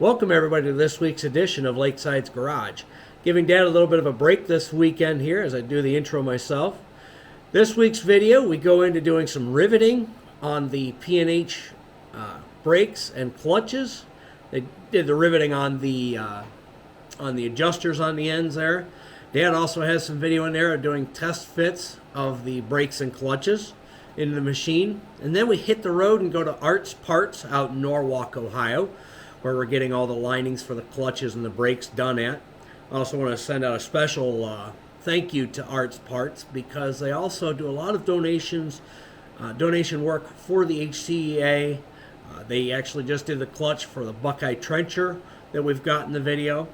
Welcome everybody to this week's edition of Lakeside's Garage. Giving Dad a little bit of a break this weekend here as I do the intro myself. This week's video we go into doing some riveting on the P&H brakes and clutches. They did the riveting on the adjusters on the ends there. Dad also has some video in there of doing test fits of the brakes and clutches into the machine. And then we hit the road and go to Art's Parts out in Norwalk, Ohio, where we're getting all the linings for the clutches and the brakes done at. I also want to send out a special thank you to Art's Parts because they also do a lot of donation work for the HCEA. They actually just did the clutch for the Buckeye Trencher that we've got in the video.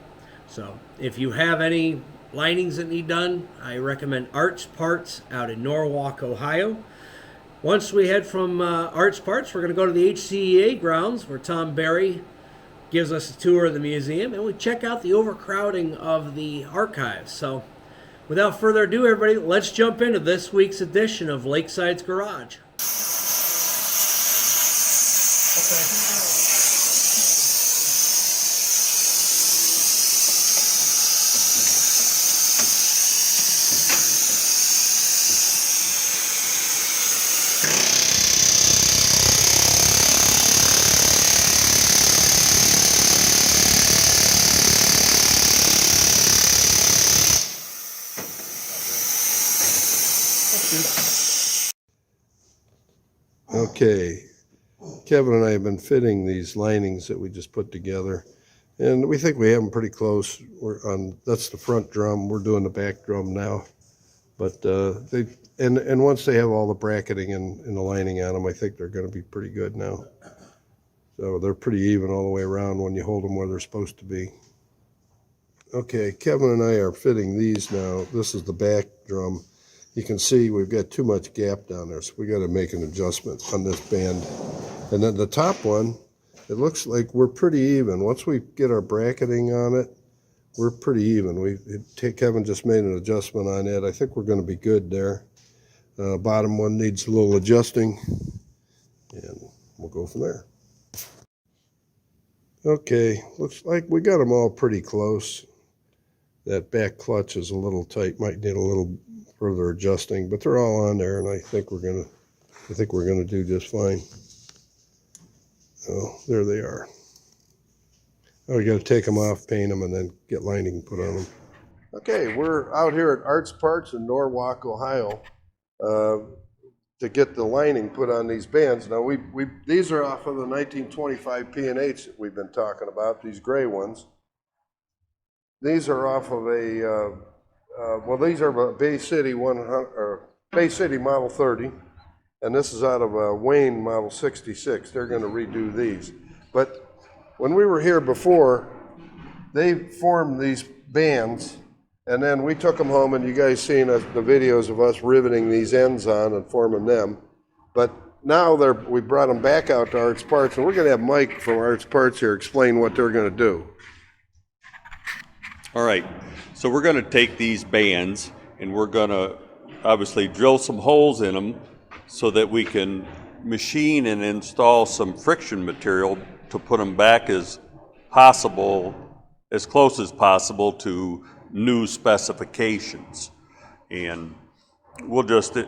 So if you have any linings that need done, I recommend Art's Parts out in Norwalk, Ohio. Once we head from Art's Parts, we're going to go to the HCEA grounds where Tom Barry gives us a tour of the museum, and we check out the overcrowding of the archives. So without further ado, everybody, let's jump into this week's edition of Lakeside's Garage. Okay, Kevin and I have been fitting these linings that we just put together, and we think we have them pretty close. That's the front drum. We're doing the back drum now, but once they have all the bracketing and the lining on them, I think they're going to be pretty good now. So they're pretty even all the way around when you hold them where they're supposed to be. Okay, Kevin and I are fitting these now. This is the back drum. You can see we've got too much gap down there, so we got to make an adjustment on this band. And then the top one, it looks like we're pretty even. Once we get our bracketing on it, we're pretty even. Kevin just made an adjustment on it. I think we're going to be good there. Bottom one needs a little adjusting, and we'll go from there. Okay, looks like we got them all pretty close. That back clutch is a little tight, might need a little further adjusting, but they're all on there, and I think we're gonna do just fine. Oh, there they are. Oh, you got to take them off, paint them, and then get lining put on them. Okay, we're out here at Art's Parts in Norwalk, Ohio, to get the lining put on these bands. Now these are off of the 1925 P&H that we've been talking about. These gray ones. These are off of these are Bay City Bay City Model 30, and this is out of a Wayne Model 66. They're going to redo these. But when we were here before, they formed these bands, and then we took them home, and you guys seen the videos of us riveting these ends on and forming them. But now we brought them back out to Art's Parts, and we're going to have Mike from Art's Parts here explain what they're going to do. All right, so we're going to take these bands and we're going to obviously drill some holes in them so that we can machine and install some friction material to put them back as close as possible to new specifications. And we'll just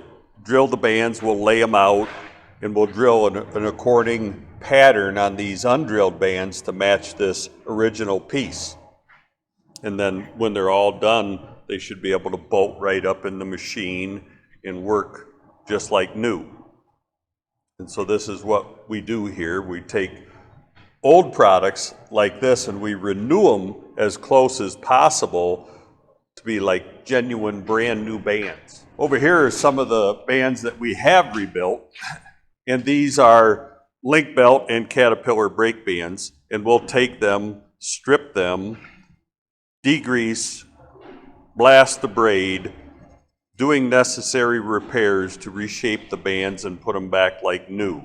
drill the bands, we'll lay them out, and we'll drill an according pattern on these undrilled bands to match this original piece. And then when they're all done, they should be able to bolt right up in the machine and work just like new. And so this is what we do here. We take old products like this and we renew them as close as possible to be like genuine brand new bands. Over here are some of the bands that we have rebuilt. And these are link belt and Caterpillar brake bands. And we'll take them, strip them, degrease, blast the braid, doing necessary repairs to reshape the bands and put them back like new.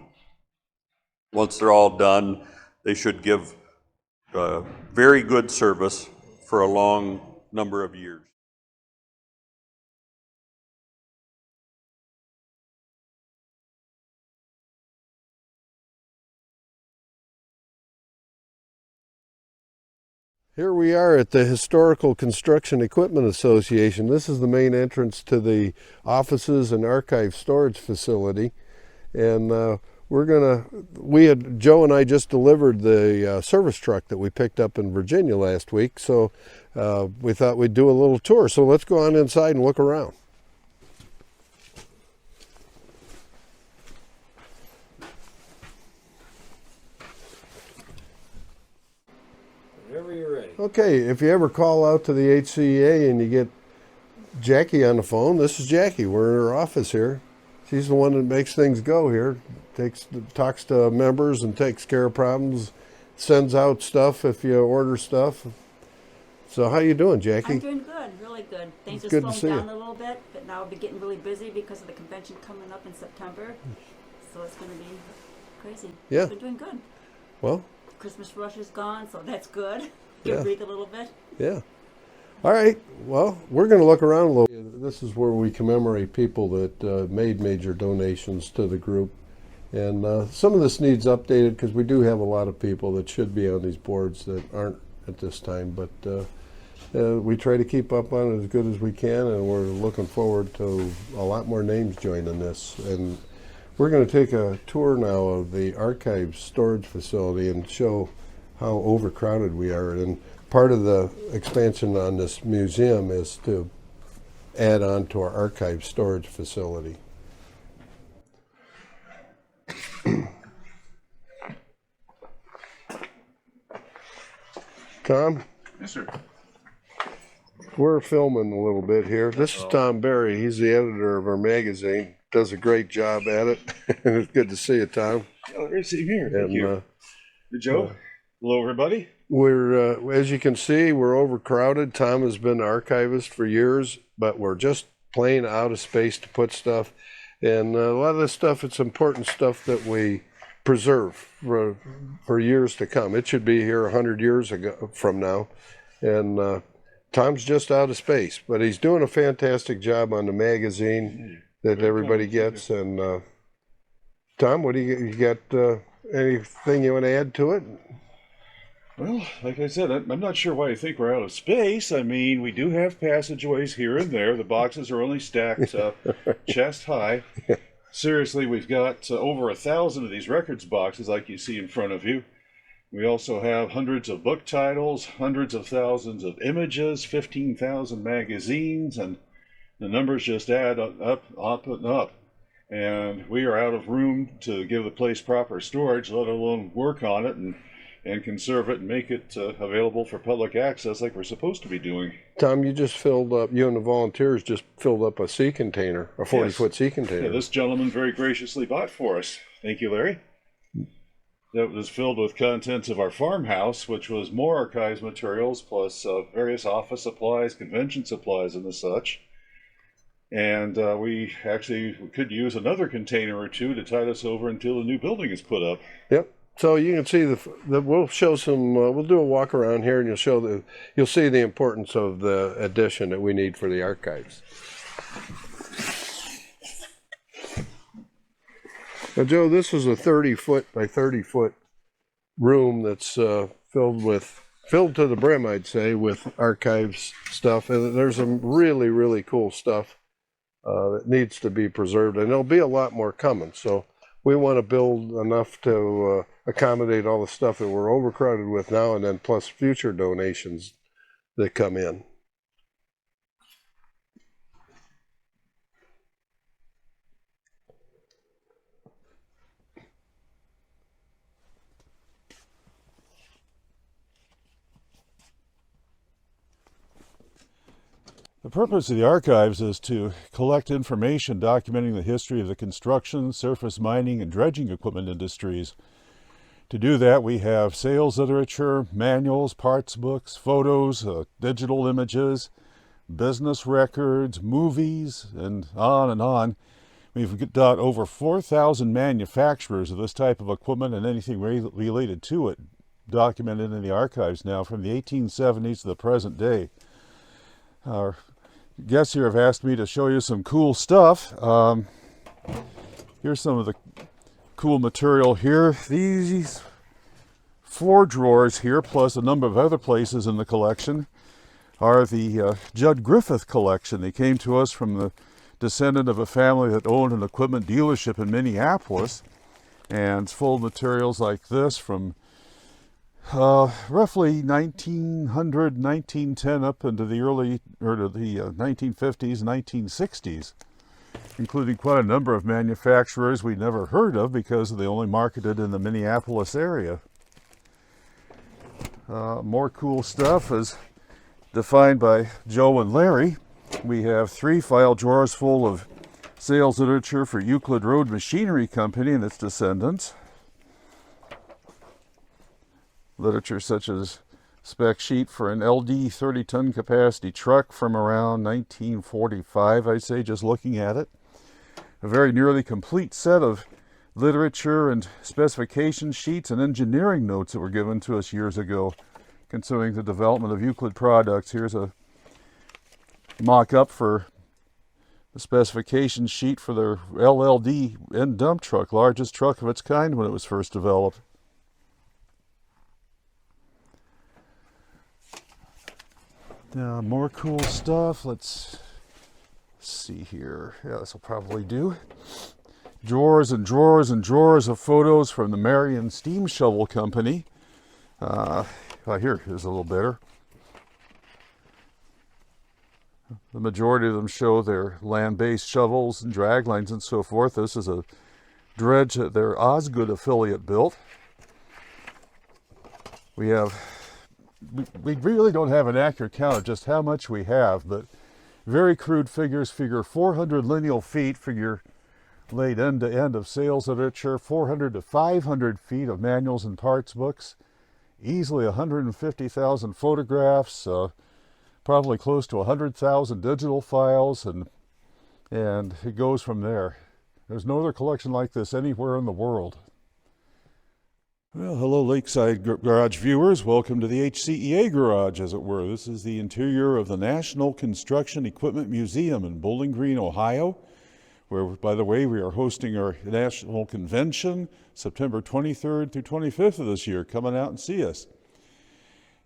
Once they're all done, they should give very good service for a long number of years. Here we are at the Historical Construction Equipment Association. This is the main entrance to the offices and archive storage facility. And Joe and I just delivered the service truck that we picked up in Virginia last week. So we thought we'd do a little tour. So let's go on inside and look around. Whenever you're ready. Okay, if you ever call out to the HCEA and you get Jackie on the phone, this is Jackie. We're in her office here. She's the one that makes things go here. Talks to members and takes care of problems, sends out stuff if you order stuff. So how you doing, Jackie? I'm doing good, really good. Things It's are good to slowing see down you. a little bit, but now we'll be getting really busy because of the convention coming up in September. So it's going to be crazy. Yeah. I've been doing good. Well, Christmas rush is gone, so that's good. Yeah. Can breathe a little bit. yeah. All right. Well, we're going to look around a little. This is where we commemorate people that made major donations to the group. And some of this needs updated because we do have a lot of people that should be on these boards that aren't at this time. But we try to keep up on it as good as we can, and we're looking forward to a lot more names joining this. And we're going to take a tour now of the archives storage facility and show how overcrowded we are. And part of the expansion on this museum is to add on to our archive storage facility. Tom? Yes, sir. We're filming a little bit here. This is Tom Berry. He's the editor of our magazine. Does a great job at it. It's good to see you, Tom. Oh, great to see you here. Thank And you. Hey, Joe. Hello, everybody. we're, as you can see, we're overcrowded. Tom has been archivist for years, but we're just plain out of space to put stuff. And a lot of this stuff, it's important stuff that we preserve for years to come. It should be here 100 years ago from now. And Tom's just out of space, but he's doing a fantastic job on the magazine that everybody gets. And Tom, what do you got? Anything you want to add to it? Well, like I said, I'm not sure why you think we're out of space. I mean, we do have passageways here and there. The boxes are only stacked chest high. Seriously, we've got over 1,000 of these records boxes like you see in front of you. We also have hundreds of book titles, hundreds of thousands of images, 15,000 magazines, and the numbers just add up, and up. And we are out of room to give the place proper storage, let alone work on it and conserve it and make it available for public access like we're supposed to be doing. Tom, you just filled up, you and the volunteers just filled up a sea container, a 40-foot sea container. Yeah, this gentleman very graciously bought for us. Thank you, Larry. That was filled with contents of our farmhouse, which was more archives materials, plus various office supplies, convention supplies, and the such. And we could use another container or two to tide us over until the new building is put up. Yep. So you can see we'll show some. We'll do a walk around here, and you'll see the importance of the addition that we need for the archives. Now, Joe, this is a 30-foot by 30-foot room that's filled to the brim, I'd say, with archives stuff. And there's some really, really cool stuff that needs to be preserved, and there'll be a lot more coming. So we want to build enough to accommodate all the stuff that we're overcrowded with now, and then plus future donations that come in. The purpose of the archives is to collect information documenting the history of the construction, surface mining, and dredging equipment industries. To do that, we have sales literature, manuals, parts books, photos, digital images, business records, movies, and on and on. We've got over 4,000 manufacturers of this type of equipment and anything related to it documented in the archives now from the 1870s to the present day. Our guests here have asked me to show you some cool stuff. Here's some of the cool material here. These 4 drawers here, plus a number of other places in the collection, are the Judd Griffith collection. They came to us from the descendant of a family that owned an equipment dealership in Minneapolis, and it's full of materials like this from roughly 1900, 1910 up into the early, or to the 1950s, 1960s, including quite a number of manufacturers we never heard of because they only marketed in the Minneapolis area. More cool stuff is defined by Joe and Larry. We have 3 file drawers full of sales literature for Euclid Road Machinery Company and its descendants. Literature such as spec sheet for an LD 30-ton capacity truck from around 1945, I'd say, just looking at it. A very nearly complete set of literature and specification sheets and engineering notes that were given to us years ago concerning the development of Euclid products. Here's a mock-up for the specification sheet for their LLD end dump truck, largest truck of its kind when it was first developed. Now, more cool stuff. Let's see here. Yeah, this will probably do. Drawers and drawers and drawers of photos from the Marion Steam Shovel Company. Here's a little better. The majority of them show their land-based shovels and drag lines and so forth. This is a dredge that their Osgood affiliate built. We really don't have an accurate count of just how much we have, but very crude figures figure 400 lineal feet, figure laid end to end of sales literature, 400 to 500 feet of manuals and parts books, easily 150,000 photographs, probably close to 100,000 digital files, and it goes from there. There's no other collection like this anywhere in the world. Well, hello Lakeside Garage viewers. Welcome to the HCEA garage, as it were. This is the interior of the National Construction Equipment Museum in Bowling Green, Ohio, where, by the way, we are hosting our national convention September 23rd through 25th of this year. Come on out and see us.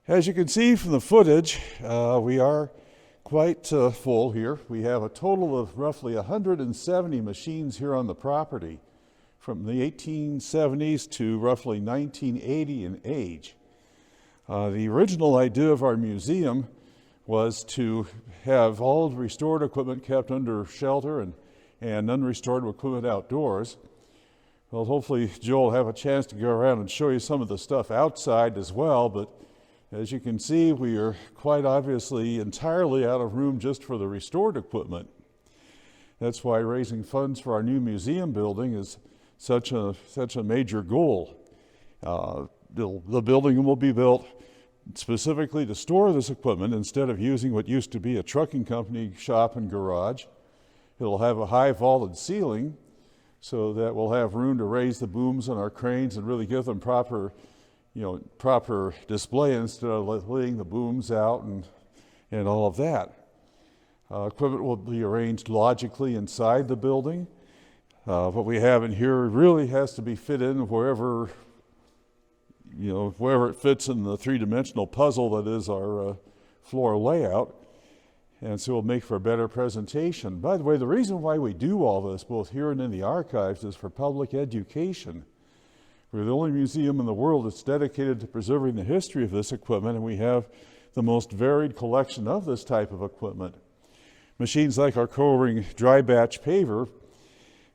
As you can see from the footage, we are quite full here. We have a total of roughly 170 machines here on the property, from the 1870s to roughly 1980 in age. The original idea of our museum was to have all the restored equipment kept under shelter and unrestored equipment outdoors. Well, hopefully Joe will have a chance to go around and show you some of the stuff outside as well, but as you can see, we are quite obviously entirely out of room just for the restored equipment. That's why raising funds for our new museum building is such a major goal. The building will be built specifically to store this equipment instead of using what used to be a trucking company shop and garage. It'll have a high vaulted ceiling so that we'll have room to raise the booms on our cranes and really give them proper display instead of laying the booms out and all of that. Equipment will be arranged logically inside the building. What we have in here really has to be fit in wherever it fits in the three-dimensional puzzle that is our floor layout. And so it'll make for a better presentation. By the way, the reason why we do all this, both here and in the archives, is for public education. We're the only museum in the world that's dedicated to preserving the history of this equipment, and we have the most varied collection of this type of equipment. Machines like our Co-Ring dry batch paver,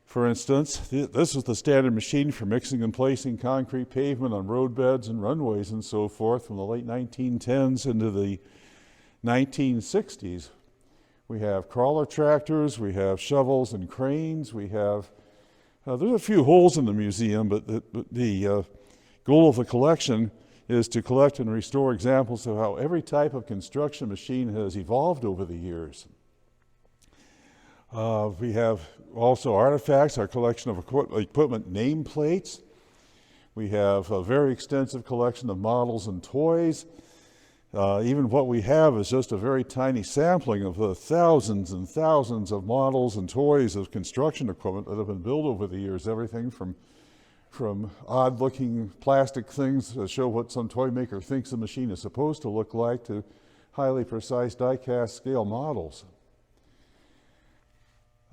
for instance, this is the standard machine for mixing and placing concrete pavement on roadbeds and runways and so forth from the late 1910s into the 1960s. We have crawler tractors, we have shovels and cranes, we have, there's a few holes in the museum, but the goal of the collection is to collect and restore examples of how every type of construction machine has evolved over the years. We have also artifacts, our collection of equipment nameplates. We have a very extensive collection of models and toys. Even what we have is just a very tiny sampling of the thousands and thousands of models and toys of construction equipment that have been built over the years, everything from from odd-looking plastic things to show what some toy maker thinks the machine is supposed to look like, to highly precise die-cast scale models.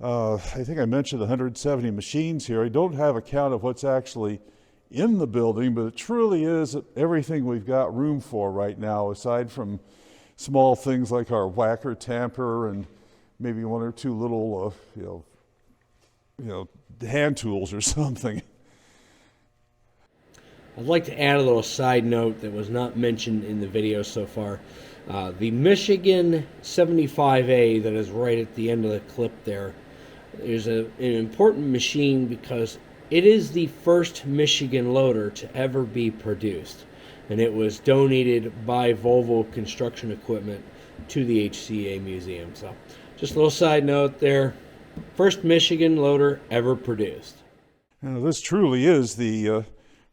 I think I mentioned 170 machines here. I don't have a count of what's actually in the building, but it truly is everything we've got room for right now, aside from small things like our whacker tamper and maybe one or two little, hand tools or something. I'd like to add a little side note that was not mentioned in the video so far. The Michigan 75A that is right at the end of the clip there is an important machine because it is the first Michigan loader to ever be produced, and it was donated by Volvo Construction Equipment to the HCEA Museum. So just a little side note there, first Michigan loader ever produced. Now, this truly is the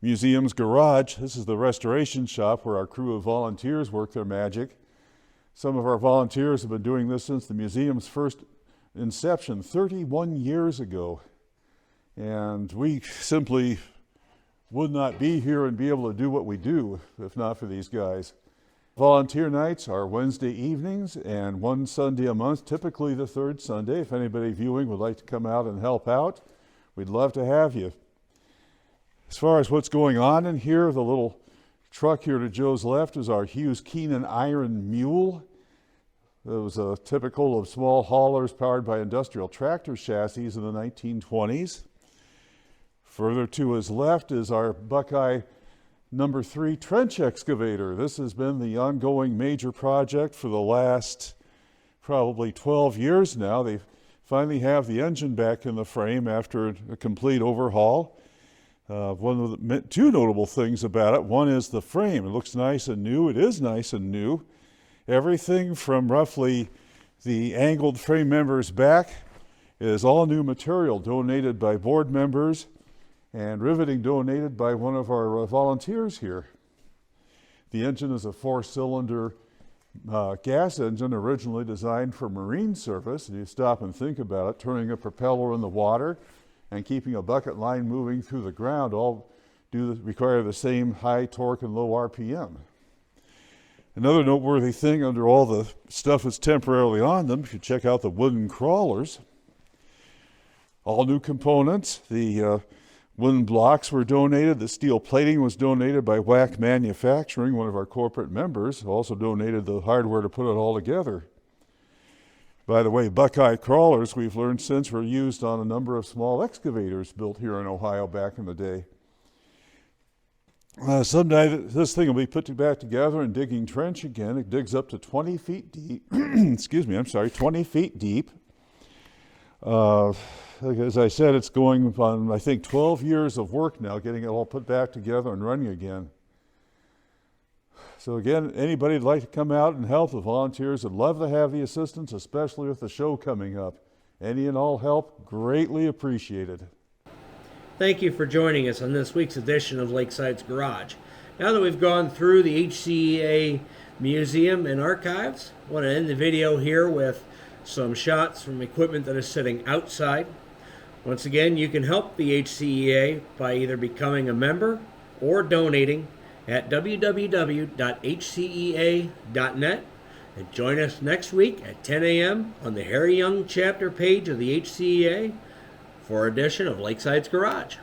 museum's garage. This is the restoration shop where our crew of volunteers work their magic. Some of our volunteers have been doing this since the museum's first inception 31 years ago. And we simply would not be here and be able to do what we do if not for these guys. Volunteer nights are Wednesday evenings and one Sunday a month, typically the third Sunday. If anybody viewing would like to come out and help out, we'd love to have you. As far as what's going on in here, the little truck here to Joe's left is our Hughes Keenan Iron Mule. It was typical of small haulers powered by industrial tractor chassis in the 1920s. Further to his left is our Buckeye number 3 trench excavator. This has been the ongoing major project for the last probably 12 years now. They finally have the engine back in the frame after a complete overhaul. One of the two notable things about it, one is the frame. It looks nice and new. It is nice and new. Everything from roughly the angled frame members back is all new material donated by board members and riveting donated by one of our volunteers here. The engine is a 4-cylinder gas engine originally designed for marine service. And you stop and think about it, turning a propeller in the water and keeping a bucket line moving through the ground all require the same high torque and low RPM. Another noteworthy thing under all the stuff that's temporarily on them, if you check out the wooden crawlers, all new components. The wooden blocks were donated. The steel plating was donated by WAC Manufacturing, one of our corporate members, who also donated the hardware to put it all together. By the way, Buckeye crawlers, we've learned since, were used on a number of small excavators built here in Ohio back in the day. Someday this thing will be put back together and digging trench again. It digs up to 20 feet deep. 20 feet deep. As I said, it's going on, I think, 12 years of work now, getting it all put back together and running again. So again, anybody who'd like to come out and help, the volunteers would love to have the assistance, especially with the show coming up. Any and all help, greatly appreciated. Thank you for joining us on this week's edition of Lakeside's Garage. Now that we've gone through the HCEA Museum and Archives, I want to end the video here with some shots from equipment that is sitting outside. Once again, you can help the HCEA by either becoming a member or donating at www.hcea.net. And join us next week at 10 a.m. on the Harry Young chapter page of the HCEA for an edition of Lakeside's Garage.